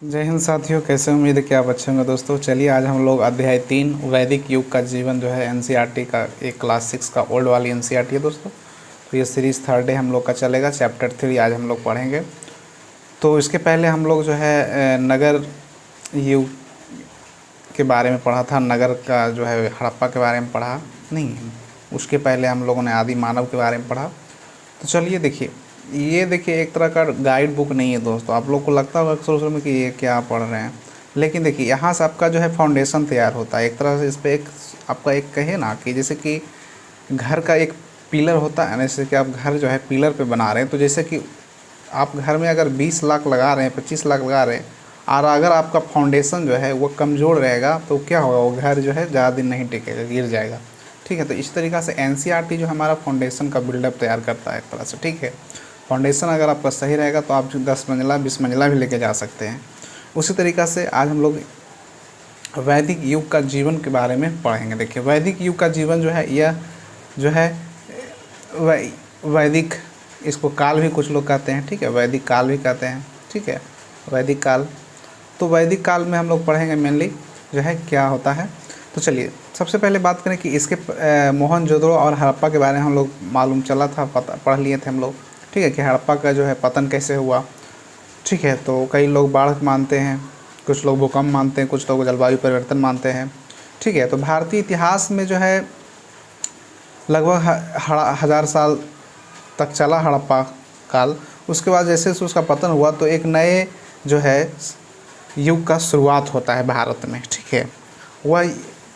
जय हिंद साथियों, कैसे उम्मीद है कि आप अच्छे होंगे। दोस्तों चलिए आज हम लोग अध्याय 3 वैदिक युग का जीवन जो है एनसीईआरटी का एक क्लास 6 का ओल्ड वाली एनसीईआरटी है दोस्तों। तो ये सीरीज़ थर्ड डे हम लोग का चलेगा। चैप्टर 3 आज हम लोग पढ़ेंगे। तो इसके पहले हम लोग जो है नगर युग के बारे में पढ़ा था। नगर का जो है हड़प्पा के बारे में पढ़ा नहीं, उसके पहले हम लोगों ने आदि मानव के बारे में पढ़ा। तो चलिए देखिए, ये देखिए एक तरह का गाइड बुक नहीं है दोस्तों। आप लोग को लगता होगा अक्सर शुरू में कि ये क्या पढ़ रहे हैं, लेकिन देखिए यहाँ से आपका जो है फाउंडेशन तैयार होता है। एक तरह से इस पर एक आपका एक कहे ना कि जैसे कि घर का एक पिलर होता है ना, जैसे कि आप घर जो है पिलर पे बना रहे हैं। तो जैसे कि आप घर में अगर 20 लाख लगा रहे हैं, 25 लाख लगा रहे हैं, और अगर आपका फाउंडेशन जो है वो कमज़ोर रहेगा तो क्या होगा, वो घर जो है ज़्यादा दिन नहीं टिकेगा, गिर जाएगा। ठीक है, तो इस तरीक़ा से एनसीईआरटी जो हमारा फाउंडेशन का बिल्डअप तैयार करता है एक तरह से। ठीक है, फाउंडेशन अगर आपका सही रहेगा तो आप 10 मंजिला 20 मंजिला भी लेके जा सकते हैं। उसी तरीक़ा से आज हम लोग वैदिक युग का जीवन के बारे में पढ़ेंगे। देखिए वैदिक युग का जीवन जो है यह जो है वैदिक, इसको काल भी कुछ लोग कहते हैं। ठीक है, वैदिक काल भी कहते हैं। ठीक है, वैदिक काल। तो वैदिक काल में हम लोग पढ़ेंगे मेनली जो है क्या होता है। तो चलिए सबसे पहले बात करें कि इसके मोहनजोदड़ो और हड़प्पा के बारे में हम लोग मालूम चला था, पढ़ लिए थे हम लोग। ठीक है, कि हड़प्पा का जो है पतन कैसे हुआ। ठीक है, तो कई लोग बाढ़ मानते हैं, कुछ लोग भूकंप मानते हैं, कुछ लोग जलवायु परिवर्तन मानते हैं। ठीक है, तो भारतीय इतिहास में जो है लगभग 1000 साल तक चला हड़प्पा काल। उसके बाद जैसे जैसे उसका पतन हुआ तो एक नए जो है युग का शुरुआत होता है भारत में। ठीक है, वह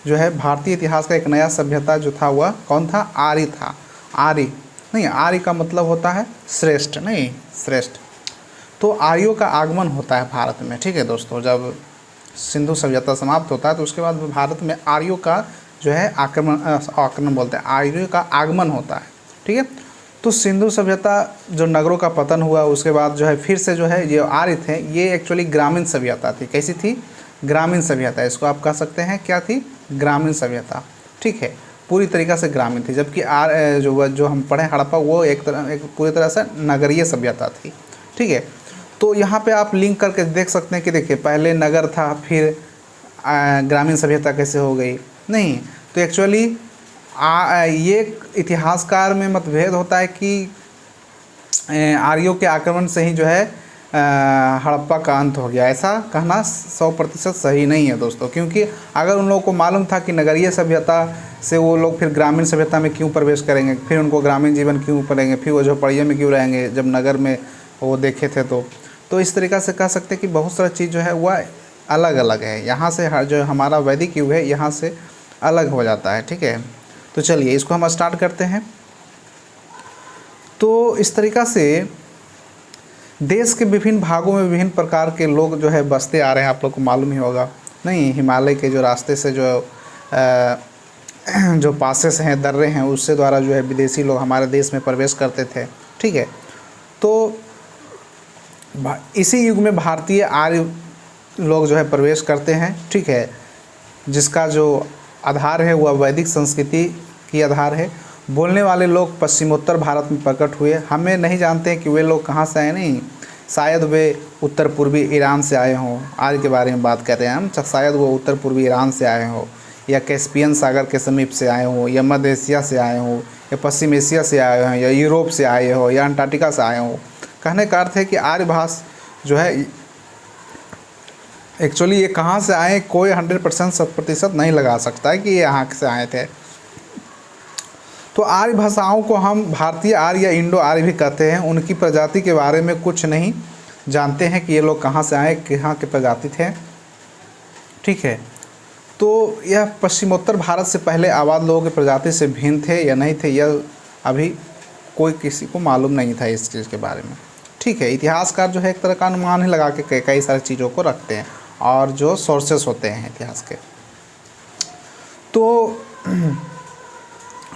जो है भारतीय इतिहास का एक नया सभ्यता जो था वह कौन था, आर्य था। आर्य नहीं, आर्य का मतलब होता है श्रेष्ठ, नहीं श्रेष्ठ। तो आर्यों का आगमन होता है भारत में। ठीक है दोस्तों, जब सिंधु सभ्यता समाप्त होता है तो उसके बाद भारत में आर्यों का जो है आक्रमण बोलते हैं, आर्यों का आगमन होता है। ठीक है, तो सिंधु सभ्यता जो नगरों का पतन हुआ उसके बाद जो है फिर से जो है ये आर्य थे, ये एक्चुअली ग्रामीण सभ्यता थी। कैसी थी, ग्रामीण सभ्यता। इसको आप कह सकते हैं क्या थी, ग्रामीण सभ्यता। ठीक है, पूरी तरीक़ा से ग्रामीण थी। जबकि जो हम पढ़े हड़प्पा वो एक पूरी तरह से नगरीय सभ्यता थी। ठीक है, तो यहाँ पे आप लिंक करके देख सकते हैं कि देखिए पहले नगर था, फिर ग्रामीण सभ्यता कैसे हो गई। नहीं, तो एक्चुअली ये इतिहासकार में मतभेद होता है कि आर्यों के आक्रमण से ही जो है हड़प्पा का अंत हो गया। ऐसा कहना 100% सही नहीं है दोस्तों, क्योंकि अगर उन लोगों को मालूम था कि नगरीय सभ्यता से वो लोग फिर ग्रामीण सभ्यता में क्यों प्रवेश करेंगे, फिर उनको ग्रामीण जीवन क्यों पड़ेंगे, फिर वो झोपड़ियों में क्यों रहेंगे जब नगर में वो देखे थे। तो इस तरीक़ा से कह सकते हैं कि बहुत सारी चीज़ जो है वह अलग अलग है। यहाँ से जो हमारा वैदिक युग है यहाँ से अलग हो जाता है। ठीक है, तो चलिए इसको हम स्टार्ट करते हैं। तो इस तरीक़ा से देश के विभिन्न भागों में विभिन्न प्रकार के लोग जो है बसते आ रहे हैं। आप लोग को मालूम ही होगा, नहीं, हिमालय के जो रास्ते से जो पासेस हैं, दर्रे हैं, उससे द्वारा जो है विदेशी लोग हमारे देश में प्रवेश करते थे। ठीक है, तो इसी युग में भारतीय आर्य लोग जो है प्रवेश करते हैं। ठीक है, जिसका जो आधार है वह वैदिक संस्कृति की आधार है। बोलने वाले लोग पश्चिमोत्तर भारत में प्रकट हुए। हमें नहीं जानते हैं कि वे लोग कहाँ से आए, नहीं, शायद वे उत्तर पूर्वी ईरान से आए हों। आर्य के बारे में बात कर रहे हैं हम, शायद वो उत्तर पूर्वी ईरान से आए हों, या कैस्पियन सागर के समीप से आए हों, या मध्य एशिया से आए हों, या पश्चिम एशिया से आए हों, या यूरोप से आए हों, या अंटार्कटिका से आए हों। कहने का अर्थ है कि आर्य भाषा जो है एक्चुअली ये कहाँ से आए कोई 100% 100% नहीं लगा सकता है कि ये यहाँ से आए थे। तो आर्य भाषाओं को हम भारतीय आर्य या इंडो आर्य भी कहते हैं। उनकी प्रजाति के बारे में कुछ नहीं जानते हैं कि ये लोग कहाँ से आए, कहाँ के प्रजाति थे। ठीक है, तो यह पश्चिमोत्तर भारत से पहले आबाद लोगों की प्रजाति से भिन्न थे या नहीं थे, यह अभी कोई किसी को मालूम नहीं था इस चीज़ के बारे में। ठीक है, इतिहासकार जो है एक तरह का अनुमान ही लगा के कई सारी चीज़ों को रखते हैं, और जो सोर्सेस होते हैं इतिहास के। तो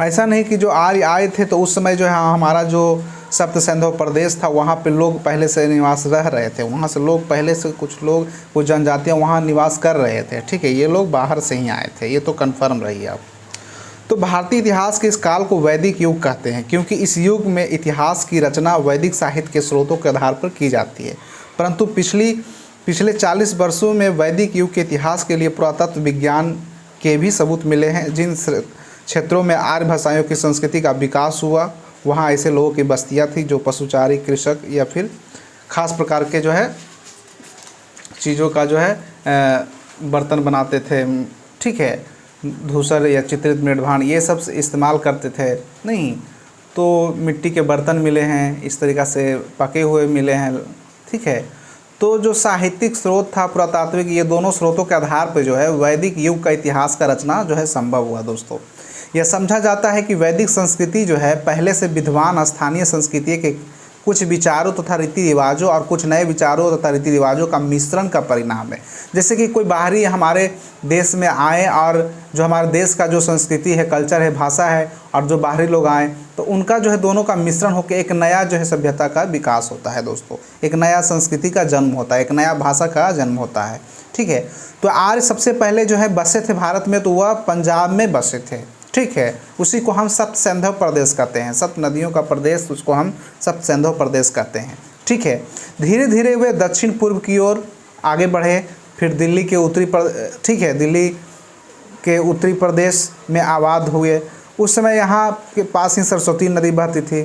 ऐसा नहीं कि जो आर्य आए थे तो उस समय जो है हमारा जो सप्त सिंधु प्रदेश था वहाँ पे लोग पहले से निवास रह रहे थे। वहाँ से लोग पहले से कुछ जनजातियाँ वहाँ निवास कर रहे थे। ठीक है, ये लोग बाहर से ही आए थे, ये तो कन्फर्म रही अब। तो भारतीय इतिहास के इस काल को वैदिक युग कहते हैं, क्योंकि इस युग में इतिहास की रचना वैदिक साहित्य के स्रोतों के आधार पर की जाती है। परंतु पिछली पिछले 40 वर्षों में वैदिक युग के इतिहास के लिए पुरातत्व विज्ञान के भी सबूत मिले हैं। जिन क्षेत्रों में आर्य भाषाओं की संस्कृति का विकास हुआ वहाँ ऐसे लोगों की बस्तियाँ थी जो पशुचारी, कृषक या फिर खास प्रकार के जो है चीज़ों का जो है बर्तन बनाते थे, ठीक है, धूसर या चित्रित मेढ़भांड ये सब इस्तेमाल करते थे। नहीं तो मिट्टी के बर्तन मिले हैं, इस तरीक़ा से पके हुए मिले हैं, ठीक है। तो जो साहित्यिक स्रोत था पुरातात्विक, ये दोनों स्रोतों के आधार पर जो है वैदिक युग का इतिहास का रचना जो है संभव हुआ। दोस्तों यह समझा जाता है कि वैदिक संस्कृति जो है पहले से विद्वान स्थानीय संस्कृति के कुछ विचारों तथा रीति रिवाजों और कुछ नए विचारों तथा रीति रिवाजों का मिश्रण का परिणाम है। जैसे कि कोई बाहरी हमारे देश में आए और जो हमारे देश का जो संस्कृति है, कल्चर है, भाषा है, और जो बाहरी लोग आए तो उनका जो है दोनों का मिश्रण होकर एक नया जो है सभ्यता का विकास होता है। दोस्तों एक नया संस्कृति का जन्म होता है, एक नया भाषा का जन्म होता है, ठीक है। तो आर्य सबसे पहले जो है बसे थे भारत में, तो वह पंजाब में बसे थे, ठीक है। उसी को हम सप्त सिंधु प्रदेश कहते हैं, सप्त नदियों का प्रदेश, उसको हम सप्त सिंधु प्रदेश कहते हैं, ठीक है। धीरे धीरे वे दक्षिण पूर्व की ओर आगे बढ़े, फिर दिल्ली के ठीक है, दिल्ली के उत्तरी प्रदेश में आबाद हुए। उस समय यहाँ के पास ही सरस्वती नदी बहती थी,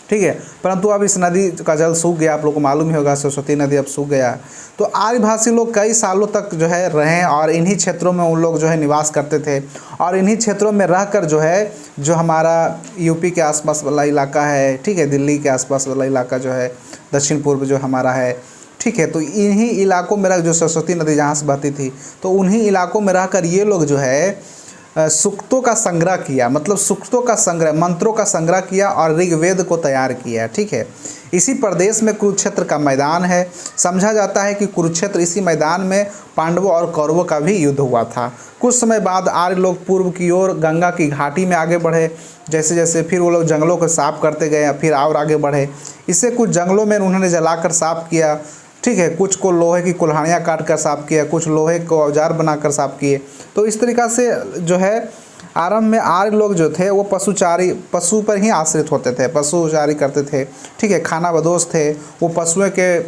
ठीक है, परंतु अब इस नदी का जल सूख गया, आप लोग को मालूम ही होगा, सरस्वती नदी अब सूख गया। तो आर्यभाषी लोग कई सालों तक जो है रहे और इन्हीं क्षेत्रों में उन लोग जो है निवास करते थे, और इन्हीं क्षेत्रों में रहकर जो है जो हमारा यूपी के आसपास वाला इलाका है, ठीक है, दिल्ली के आसपास वाला इलाका जो है दक्षिण पूर्व जो हमारा है, ठीक है, तो इन्हीं इलाकों में रह जो सरस्वती नदी जहाँ से बहती थी, तो उन्हीं इलाकों में रहकर ये लोग जो है सूक्तों का संग्रह किया, मतलब सूक्तों का संग्रह, मंत्रों का संग्रह किया और ऋग्वेद को तैयार किया, ठीक है। इसी प्रदेश में कुरुक्षेत्र का मैदान है। समझा जाता है कि कुरुक्षेत्र इसी मैदान में पांडवों और कौरवों का भी युद्ध हुआ था। कुछ समय बाद आर्य लोग पूर्व की ओर गंगा की घाटी में आगे बढ़े, जैसे जैसे फिर वो लोग जंगलों को साफ करते गए, फिर और आगे बढ़े। इससे कुछ जंगलों में उन्होंने जलाकर साफ किया, ठीक है, कुछ को लोहे की कुल्हाड़ियाँ काट कर साफ किया, कुछ लोहे को औजार बनाकर साफ किए। तो इस तरीक़ा से जो है आरंभ में आर्य लोग जो थे वो पशु पर ही आश्रित होते थे, पशुचारी करते थे, ठीक है, खाना बदोश थे, वो पशुओं के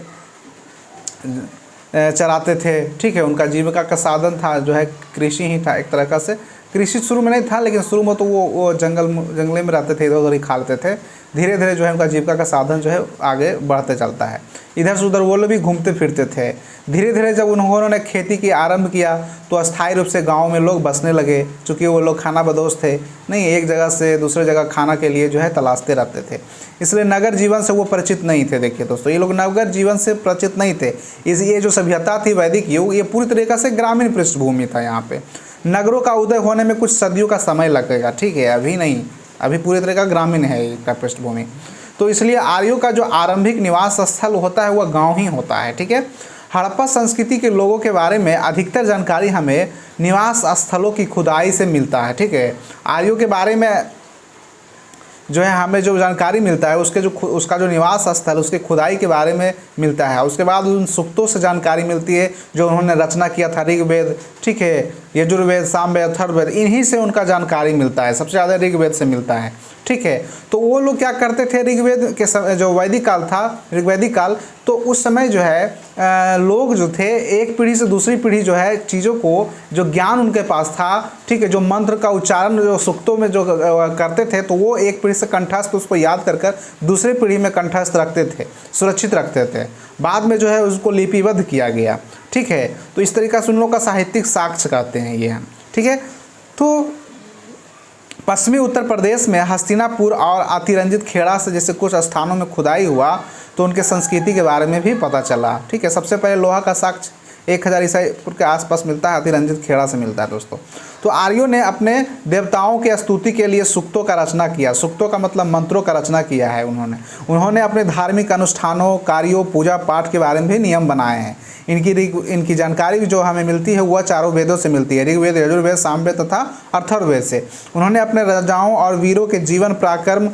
चराते थे, ठीक है। उनका जीविका का साधन था जो है कृषि ही था, एक तरह का से कृषि शुरू में नहीं था, लेकिन शुरू में तो वो जंगले में रहते थे, इधर उधर ही खा लेते थे। धीरे धीरे जो है उनका जीविका का साधन जो है आगे बढ़ते चलता है। इधर से उधर वो लोग भी घूमते फिरते थे। धीरे धीरे जब उन्होंने खेती की आरंभ किया तो अस्थायी रूप से गांव में लोग बसने लगे, चूँकि वो लोग खाना बदोश थे, नहीं एक जगह से दूसरे जगह खाना के लिए जो है तलाशते रहते थे, इसलिए नगर जीवन से वो परिचित नहीं थे। देखिए दोस्तों, ये लोग नगर जीवन से परिचित नहीं थे। ये जो सभ्यता थी वैदिक युग, ये पूरी तरीक़े से ग्रामीण पृष्ठभूमि था। यहाँ पे नगरों का उदय होने में कुछ सदियों का समय लगेगा, ठीक है, अभी नहीं, अभी पूरी तरह का ग्रामीण है इसका पृष्ठभूमि। तो इसलिए आर्यों का जो आरंभिक निवास स्थल होता है वह गांव ही होता है, ठीक है। हड़प्पा संस्कृति के लोगों के बारे में अधिकतर जानकारी हमें निवास स्थलों की खुदाई से मिलता है, ठीक है। आर्यों के बारे में जो है हमें जो जानकारी मिलता है उसका जो निवास स्थल, उसके खुदाई के बारे में मिलता है। उसके बाद उन सूक्तों से जानकारी मिलती है जो उन्होंने रचना किया था, ऋग्वेद, ठीक है, यजुर्वेद, सामवेद, अथर्ववेद, इन्हीं से उनका जानकारी मिलता है, सबसे ज़्यादा ऋग्वेद से मिलता है, ठीक है। तो वो लोग क्या करते थे, ऋग्वेद के समय जो वैदिक काल था, ऋग्वैदिक काल, तो उस समय जो है लोग जो थे एक पीढ़ी से दूसरी पीढ़ी जो है चीज़ों को, जो ज्ञान उनके पास था, ठीक है, जो मंत्र का उच्चारण जो सूक्तों में जो करते थे, तो वो एक पीढ़ी से कंठस्थ उसको याद कर कर दूसरी पीढ़ी में कंठस्थ रखते थे, सुरक्षित रखते थे। बाद में जो है उसको लिपिबद्ध किया गया, ठीक है। तो इस तरीक़ा से उन लोगों का साहित्यिक साक्ष्य कहते हैं ये हम, ठीक है। तो पश्चिमी उत्तर प्रदेश में हस्तिनापुर और अतिरंजित खेड़ा से जैसे कुछ स्थानों में खुदाई हुआ तो उनके संस्कृति के बारे में भी पता चला, ठीक है। सबसे पहले लोहा का साक्ष्य 1000 ईसा पूर्व के आसपास मिलता है, अतिरंजित खेड़ा से मिलता है दोस्तों। तो आर्यों ने अपने देवताओं की स्तुति के लिए सूक्तों का रचना किया। सूक्तों का मतलब मंत्रों का रचना किया है उन्होंने अपने धार्मिक अनुष्ठानों, कार्यों, पूजा पाठ के बारे में भी नियम बनाए हैं। इनकी जानकारी जो हमें मिलती है वह चारों वेदों से मिलती है, ऋग्वेद, यजुर्वेद, सामवेद तथा अथर्ववेद से। उन्होंने अपने राजाओं और वीरों के जीवन, पराक्रम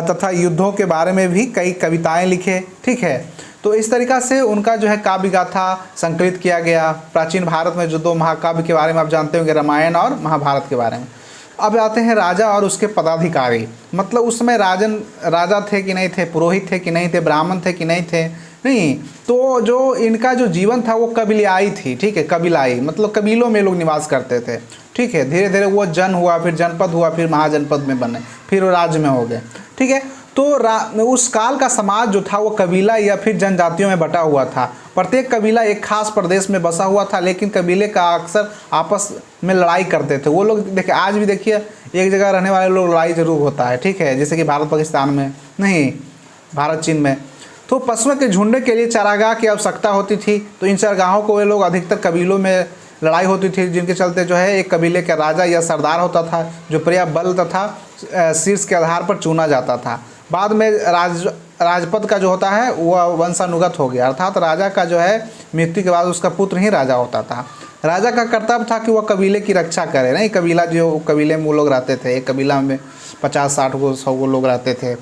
तथा युद्धों के बारे में भी कई कविताएं लिखे, ठीक है। तो इस तरीक़ा से उनका जो है काव्य गाथा संकलित किया गया। प्राचीन भारत में जो 2 महाकाव्य के बारे में आप जानते होंगे, रामायण और महाभारत के बारे में। अब आते हैं राजा और उसके पदाधिकारी, मतलब उस समय राजा थे कि नहीं थे, पुरोहित थे कि नहीं थे, ब्राह्मण थे कि नहीं थे, नहीं। तो जो इनका जो जीवन था वो कबीलाई थी, ठीक है, कबीलाई मतलब कबीलों में लोग निवास करते थे, ठीक है। धीरे धीरे वो जन हुआ, फिर जनपद हुआ, फिर महाजनपद में बने, फिर वो राज्य में हो गए, ठीक है। तो उस काल का समाज जो था वो कबीला या फिर जनजातियों में बटा हुआ था। प्रत्येक कबीला एक खास प्रदेश में बसा हुआ था, लेकिन कबीले का अक्सर आपस में लड़ाई करते थे। वो लोग देखिए, आज भी देखिए एक जगह रहने वाले लोग लड़ाई जरूर होता है, ठीक है, जैसे कि भारत पाकिस्तान में, नहीं भारत चीन में। तो पशुओं के झुंड के लिए चारागाह की आवश्यकता होती थी। तो इन चारागाहों को वे लोग अधिकतर कबीलों में लड़ाई होती थी, जिनके चलते जो है एक कबीले का राजा या सरदार होता था, जो पर्याप्त बल तथा शीर्ष के आधार पर चुना जाता था। बाद में राजपद का जो होता है वह वंशानुगत हो गया, अर्थात राजा का जो है मृत्यु के बाद उसका पुत्र ही राजा होता था। राजा का कर्तव्य था कि वह कबीले की रक्षा करे, नहीं कबीला जो कबीले में वो लोग रहते थे, एक कबीला में 50-60 को 100 को लोग रहते थे।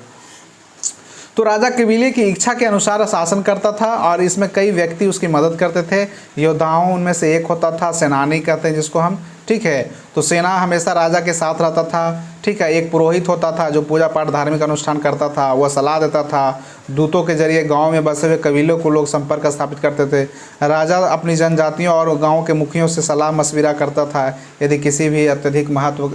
तो राजा कबीले की इच्छा के अनुसार शासन करता था और इसमें कई व्यक्ति उसकी मदद करते थे। योद्धाओं उनमें से एक होता था, सेनानी कहते हैं जिसको हम, ठीक है। तो सेना हमेशा राजा के साथ रहता था, ठीक है। एक पुरोहित होता था जो पूजा पाठ धार्मिक अनुष्ठान करता था, वह सलाह देता था। दूतों के जरिए गांव में बसे हुए कबीलों को लोग संपर्क स्थापित करते थे। राजा अपनी जनजातियों और गांव के मुखियों से सलाह मशविरा करता था, यदि किसी भी अत्यधिक महत्व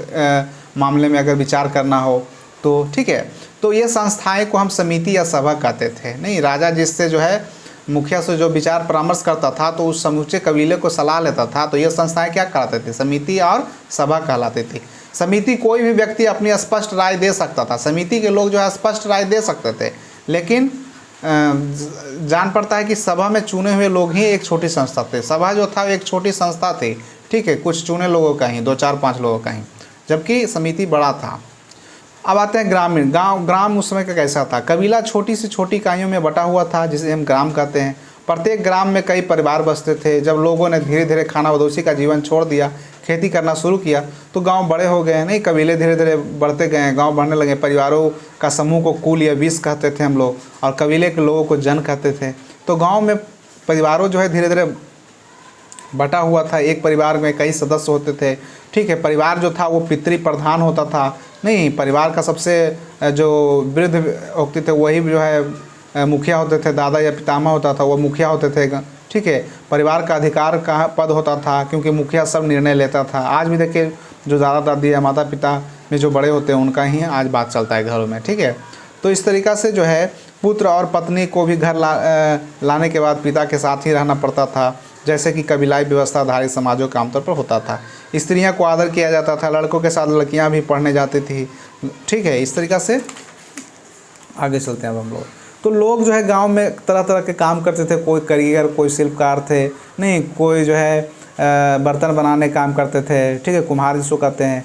मामले में अगर विचार करना हो तो, ठीक है। तो ये संस्थाएं को हम समिति या सभा कहते थे, नहीं। राजा जिससे जो है मुखिया से जो विचार परामर्श करता था तो उस समूचे कबीले को सलाह लेता था। तो ये संस्थाएं क्या कहलाते थे? समिति और सभा कहलाती थी। समिति कोई भी व्यक्ति अपनी स्पष्ट राय दे सकता था, समिति के लोग जो है स्पष्ट राय दे सकते थे, लेकिन जान पड़ता है कि सभा में चुने हुए लोग ही एक छोटी संस्था थे। सभा जो था एक छोटी संस्था थी, ठीक है, कुछ चुने लोगों का ही, 2-4-5 लोगों का ही, जबकि समिति बड़ा था। अब आते हैं ग्रामीण। ग्राम उस समय का कैसा था? कबीला छोटी से छोटी इकाइयों में बटा हुआ था, जिसे हम ग्राम कहते हैं। प्रत्येक ग्राम में कई परिवार बसते थे। जब लोगों ने धीरे धीरे खाना बदोशी का जीवन छोड़ दिया, खेती करना शुरू किया, तो गांव बड़े हो गए, नहीं। कबीले धीरे धीरे बढ़ते गए, गांव बढ़ने लगे। परिवारों का समूह को कुल या विश कहते थे हम लोग, और कबीले के लोगों को जन कहते थे। तो गाँव में परिवारों जो है धीरे धीरे बटा हुआ था। एक परिवार में कई सदस्य होते थे, ठीक है। परिवार जो था वो पितृ प्रधान होता था, नहीं। परिवार का सबसे जो वृद्ध व्यक्ति थे वही जो है मुखिया होते थे। दादा या पितामह होता था, वो मुखिया होते थे, ठीक है। परिवार का अधिकार का पद होता था, क्योंकि मुखिया सब निर्णय लेता था। आज भी देखिए जो दादा दादी या माता पिता में जो बड़े होते हैं उनका ही आज बात चलता है घरों में, ठीक है। तो इस तरीक़ा से जो है पुत्र और पत्नी को भी घर लाने के बाद पिता के साथ ही रहना पड़ता था, जैसे कि कबीलाई व्यवस्थाधारी समाजों के आमतौर पर होता था। स्त्रियां को आदर किया जाता था, लड़कों के साथ लड़कियां भी पढ़ने जाती थी, ठीक है। इस तरीक़ा से आगे चलते हैं अब हम लोग। तो लोग जो है गांव में तरह तरह के काम करते थे। कोई कारीगर, कोई शिल्पकार थे, नहीं, कोई जो है बर्तन बनाने काम करते थे, ठीक है, कुम्हार जिसको कहते हैं।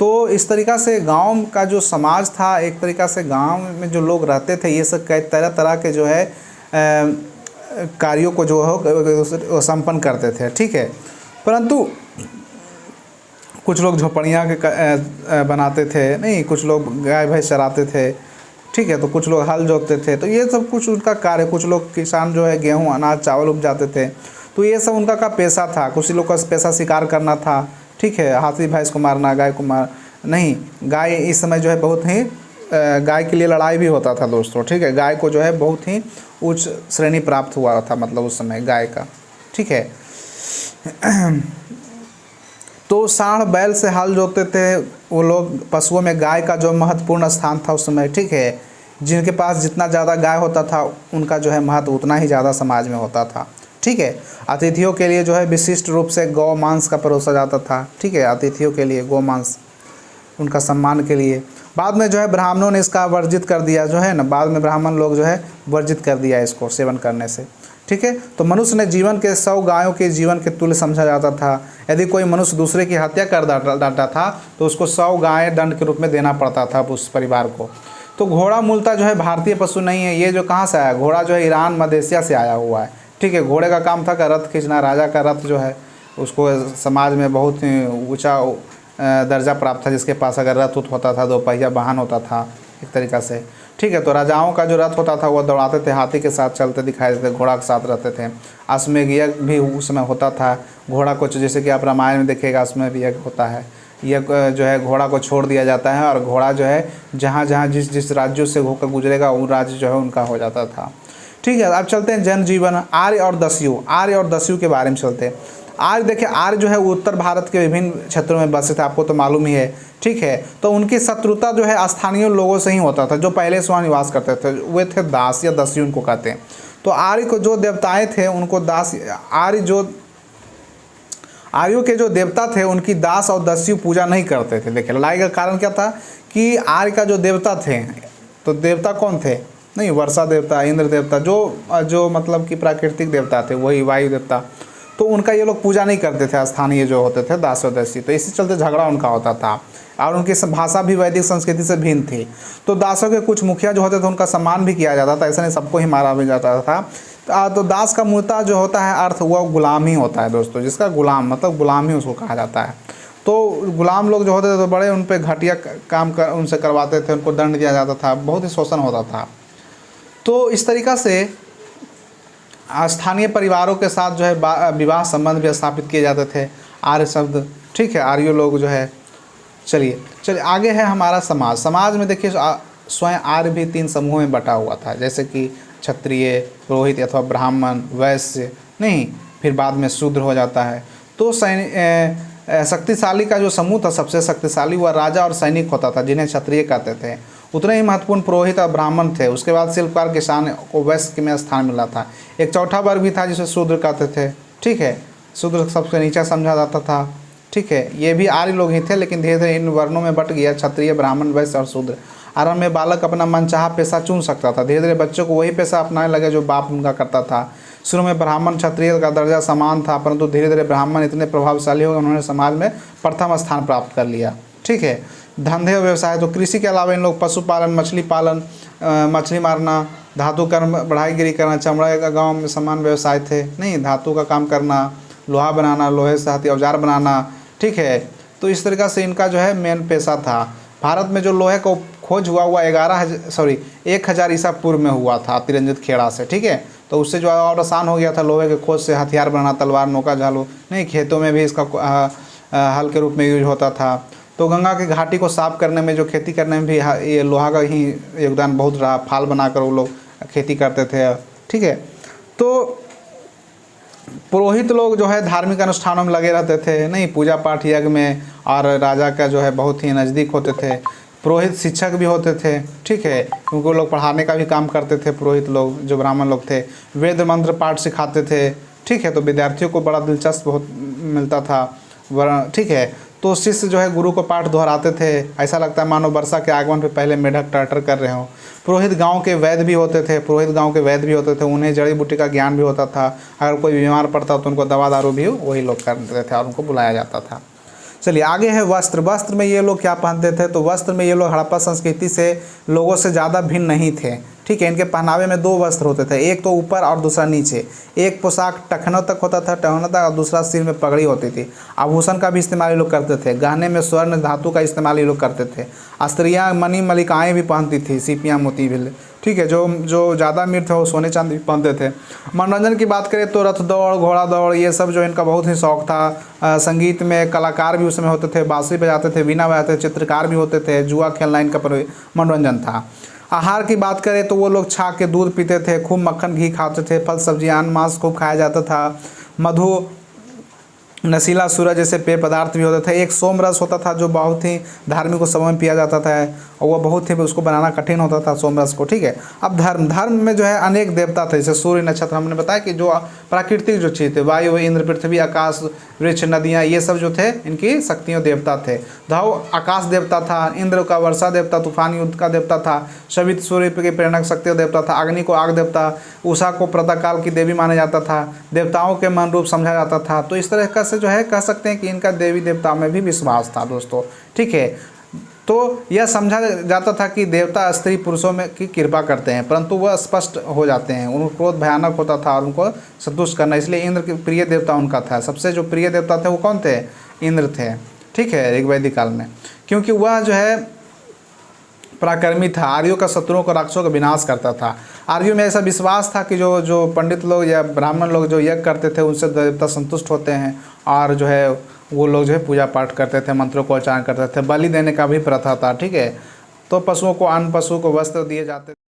तो इस तरीक़ा से गांव का जो समाज था, एक तरीक़ा से गांव में जो लोग रहते थे, ये सब कई तरह तरह के जो है कार्यों को जो हो संपन्न करते थे, ठीक है। परंतु कुछ लोग झोपड़ियाँ के बनाते थे, नहीं, कुछ लोग गाय भैंस चराते थे, ठीक है। तो कुछ लोग हल जोतते थे। तो ये सब कुछ उनका कार्य। कुछ लोग किसान जो है गेहूँ अनाज चावल उपजाते थे, तो ये सब उनका का पेशा था। कुछ लोग का पेशा शिकार करना था, ठीक है, हाथी भैंस को मारना, गाय को मार, नहीं। गाय इस समय जो है बहुत ही गाय के लिए लड़ाई भी होता था दोस्तों, ठीक है। गाय को जो है बहुत ही उच्च श्रेणी प्राप्त हुआ था, मतलब उस समय गाय का, ठीक है। तो साढ़ बैल से हल जोतते थे वो लोग। पशुओं में गाय का जो महत्वपूर्ण स्थान था उस समय, ठीक है। जिनके पास जितना ज़्यादा गाय होता था उनका जो है महत्व उतना ही ज़्यादा समाज में होता था, ठीक है। अतिथियों के लिए जो है विशिष्ट रूप से गौ मांस का परोसा जाता था, ठीक है। अतिथियों के लिए गौ मांस, उनका सम्मान के लिए। बाद में जो है ब्राह्मणों ने इसका वर्जित कर दिया, जो है ना, बाद में ब्राह्मण लोग जो है वर्जित कर दिया इसको सेवन करने से, ठीक है। तो मनुष्य ने जीवन के 100 गायों के जीवन के तुल्य समझा जाता था। यदि कोई मनुष्य दूसरे की हत्या कर डालता था तो उसको 100 गायें दंड के रूप में देना पड़ता था उस परिवार को। तो घोड़ा मूलतः जो है भारतीय पशु नहीं है। ये जो कहाँ से आया? घोड़ा जो है ईरान मध्य एशिया से आया हुआ है, ठीक है। घोड़े का काम था कि रथ खींचना। राजा का रथ जो है उसको समाज में बहुत ही ऊँचा दर्जा प्राप्त था, जिसके पास अगर रथ होता था, 2 पहिया वाहन होता था एक तरीक़ा से, ठीक है। तो राजाओं का जो रथ होता था वो दौड़ाते थे, हाथी के साथ चलते दिखाई देते, घोड़ा के साथ रहते थे। अश्वमेध यज्ञ भी उस समय होता था। घोड़ा को, जैसे कि आप रामायण में देखिएगा, अश्वमेध यज्ञ होता है। यह जो है घोड़ा को छोड़ दिया जाता है और घोड़ा जो है जहाँ जहाँ जिस जिस राज्यों से होकर गुजरेगा वो राज्य जो है उनका हो जाता था। ठीक है। अब चलते हैं जनजीवन, आर्य और दस्यु। आर्य और दस्यु के बारे में चलते हैं। आर्य देखिए, आर्य जो है उत्तर भारत के विभिन्न क्षेत्रों में बसे थे, आपको तो मालूम ही है, ठीक है। तो उनकी शत्रुता जो है स्थानीय लोगों से ही होता था, जो पहले से वहाँ निवास करते थे, वे थे दास या दस्यु उनको कहते हैं। तो आर्य को जो देवताएं थे उनको दास, आर्यों के जो देवता थे उनकी दास और दस्यु पूजा नहीं करते थे। देखिए लड़ाई का कारण क्या था कि आर्य का जो देवता थे, तो देवता कौन थे, नहीं वर्षा देवता, इंद्र देवता, जो मतलब कि प्राकृतिक देवता थे, वही वायु देवता, तो उनका ये लोग पूजा नहीं करते थे, स्थानीय जो होते थे दास और दस्यु। तो इसी चलते झगड़ा उनका होता था, और उनकी भाषा भी वैदिक संस्कृति से भिन्न थी। तो दासों के कुछ मुखिया जो होते थे उनका सम्मान भी किया जाता था, ऐसा नहीं सबको ही मारा भी जाता था। तो दास का मूलतः जो होता है अर्थ वह गुलाम ही होता है दोस्तों, जिसका गुलाम मतलब गुलाम ही उसको कहा जाता है। तो गुलाम लोग जो होते थे तो बड़े उन पर घटिया काम उनसे करवाते थे, उनको दंड दिया जाता था, बहुत ही शोषण होता था। तो इस तरीक़ा से स्थानीय परिवारों के साथ जो है विवाह संबंध भी स्थापित किए जाते थे, आर्य शब्द, ठीक है, आर्य लोग जो है। चलिए आगे है हमारा समाज। समाज में देखिए स्वयं आर्य भी 3 समूहों में बटा हुआ था, जैसे कि क्षत्रिय, पुरोहित अथवा ब्राह्मण, वैश्य, नहीं फिर बाद में शूद्र हो जाता है। तो शक्तिशाली का जो समूह था, सबसे शक्तिशाली वह राजा और सैनिक होता था, जिन्हें क्षत्रिय कहते थे। उतने ही महत्वपूर्ण पुरोहित और ब्राह्मण थे। उसके बाद शिल्पकार, किसान को वैश्य में स्थान मिला था। एक चौथा वर्ग भी था जिसे शूद्र कहते थे, ठीक है, शूद्र सबसे नीचा समझा जाता था, ठीक है। ये भी आर्य लोग ही थे, लेकिन धीरे धीरे इन वर्णों में बट गया, क्षत्रिय, ब्राह्मण, वैश्य और शूद्र। आरंभ में बालक अपना मनचाहा पेशा चुन सकता था, धीरे धीरे बच्चों को वही पेशा अपनाने लगे जो बाप उनका करता था। शुरू में ब्राह्मण क्षत्रिय का दर्जा समान था, परंतु धीरे धीरे ब्राह्मण इतने प्रभावशाली हो गए, उन्होंने समाज में प्रथम स्थान प्राप्त कर लिया, ठीक है। धंधे और व्यवसाय, तो कृषि के अलावा इन लोग पशुपालन, मछली पालन, मछली मारना, धातु कर्म, बढ़ाईगिरी करना, चमड़ा का गाँव में समान व्यवसाय थे, नहीं धातु का काम करना, लोहा बनाना, लोहे से हाथी औजार बनाना, ठीक है। तो इस तरीक़ा से इनका जो है मेन पेशा था। भारत में जो लोहे को खोज हुआ 1000 ईसा पूर्व में हुआ था तिरंजित खेड़ा से, ठीक है। तो उससे जो और आसान हो गया था लोहे के खोज से हथियार बनाना, तलवार, नौका, झालू, नहीं खेतों में भी इसका हल के रूप में यूज होता था। तो गंगा की घाटी को साफ करने में, जो खेती करने में भी ये लोहा का ही योगदान बहुत रहा। फाल बनाकर वो लोग खेती करते थे, ठीक है। तो पुरोहित लोग जो है धार्मिक अनुष्ठानों में लगे रहते थे, नहीं पूजा पाठ यज्ञ में, और राजा का जो है बहुत ही नज़दीक होते थे। पुरोहित शिक्षक भी होते थे, ठीक है, क्योंकि वो लोग पढ़ाने का भी काम करते थे। पुरोहित लोग जो ब्राह्मण लोग थे, वेद मंत्र पाठ सिखाते थे, ठीक है। तो विद्यार्थियों को बड़ा दिलचस्प बहुत मिलता था, ठीक है। तो शिष्य जो है गुरु को पाठ दोहराते थे, ऐसा लगता है मानो वर्षा के आगमन पे पहले मेढक टर्टर कर रहे हों। पुरोहित गांव के वैद्य भी होते थे, उन्हें जड़ी बूटी का ज्ञान भी होता था। अगर कोई बीमार पड़ता तो उनको दवा दारू भी वही लोग करते थे और उनको बुलाया जाता था। चलिए आगे है वस्त्र। वस्त्र में ये लोग क्या पहनते थे, तो वस्त्र में ये लोग हड़प्पा संस्कृति से लोगों से ज़्यादा भिन्न नहीं थे, ठीक है। इनके पहनावे में 2 वस्त्र होते थे, एक तो ऊपर और दूसरा नीचे। एक पोशाक टखनों तक होता था, टहनों तक, और दूसरा सिर में पगड़ी होती थी। आभूषण का भी इस्तेमाल ये लोग करते थे, गहने में स्वर्ण धातु का इस्तेमाल ये लोग करते थे। स्त्रियाँ मणि मलिकाएँ भी पहनती थी, सीपियाँ, मोती भी, ठीक है। जो ज़्यादा अमीर थे वो सोने चांदी भी पहनते थे। मनोरंजन की बात करें तो रथ दौड़, घोड़ा दौड़, ये सब जो इनका बहुत ही शौक था। संगीत में कलाकार भी उसमें होते थे, बांसुरी बजाते थे, वीणा बजाते थे, चित्रकार भी होते थे, जुआ खेलना इनका मनोरंजन था। आहार की बात करें तो वो लोग छाछ के दूध पीते थे, खूब मक्खन घी खाते थे, फल सब्जियां, मांस खूब खाया जाता था। मधु, नशीला सूरज जैसे पेय पदार्थ भी होते थे। एक सोमरस होता था जो बहुत ही धार्मिक उत्सवों में पिया जाता था, और वह बहुत ही उसको बनाना कठिन होता था सोमरस को, ठीक है। अब धर्म में जो है अनेक देवता थे, जैसे सूर्य, नक्षत्र, हमने बताया कि जो प्राकृतिक जो चीज़ थे, वायु, इंद्र, पृथ्वी, आकाश, वृक्ष, नदियाँ, ये सब जो थे इनकी शक्तियों देवता थे। ध्रुव आकाश देवता था, इंद्र का वर्षा देवता, तूफान युद्ध का देवता था, शवित सूर्य के प्रेरक शक्ति देवता था, अग्नि को आग देवता, उषा को प्रातःकाल की देवी माना जाता था, देवताओं के मन रूप समझा जाता था। तो इस तरह से जो है कह सकते हैं कि इनका देवी देवताओं में भी विश्वास था दोस्तों, ठीक है। तो यह समझा जाता था कि देवता स्त्री पुरुषों में की कृपा करते हैं, परंतु वह स्पष्ट हो जाते हैं, उनका क्रोध भयानक होता था और उनको संतुष्ट करना, इसलिए इंद्र के प्रिय देवता उनका था। सबसे जो प्रिय देवता थे वो कौन थे, इंद्र थे, ठीक है, ऋग्वैदिक काल में, क्योंकि वह जो है पराक्रमी था, आर्यों का शत्रुओं को राक्षसों का विनाश करता था। आर्यों में ऐसा विश्वास था कि जो पंडित लोग या ब्राह्मण लोग जो यज्ञ करते थे उनसे देवता संतुष्ट होते हैं, और जो है वो लोग जो है पूजा पाठ करते थे, मंत्रों को उच्चारण करते थे, बलि देने का भी प्रथा था, ठीक है। तो पशुओं को अन्न, पशु को वस्त्र दिए जाते थे।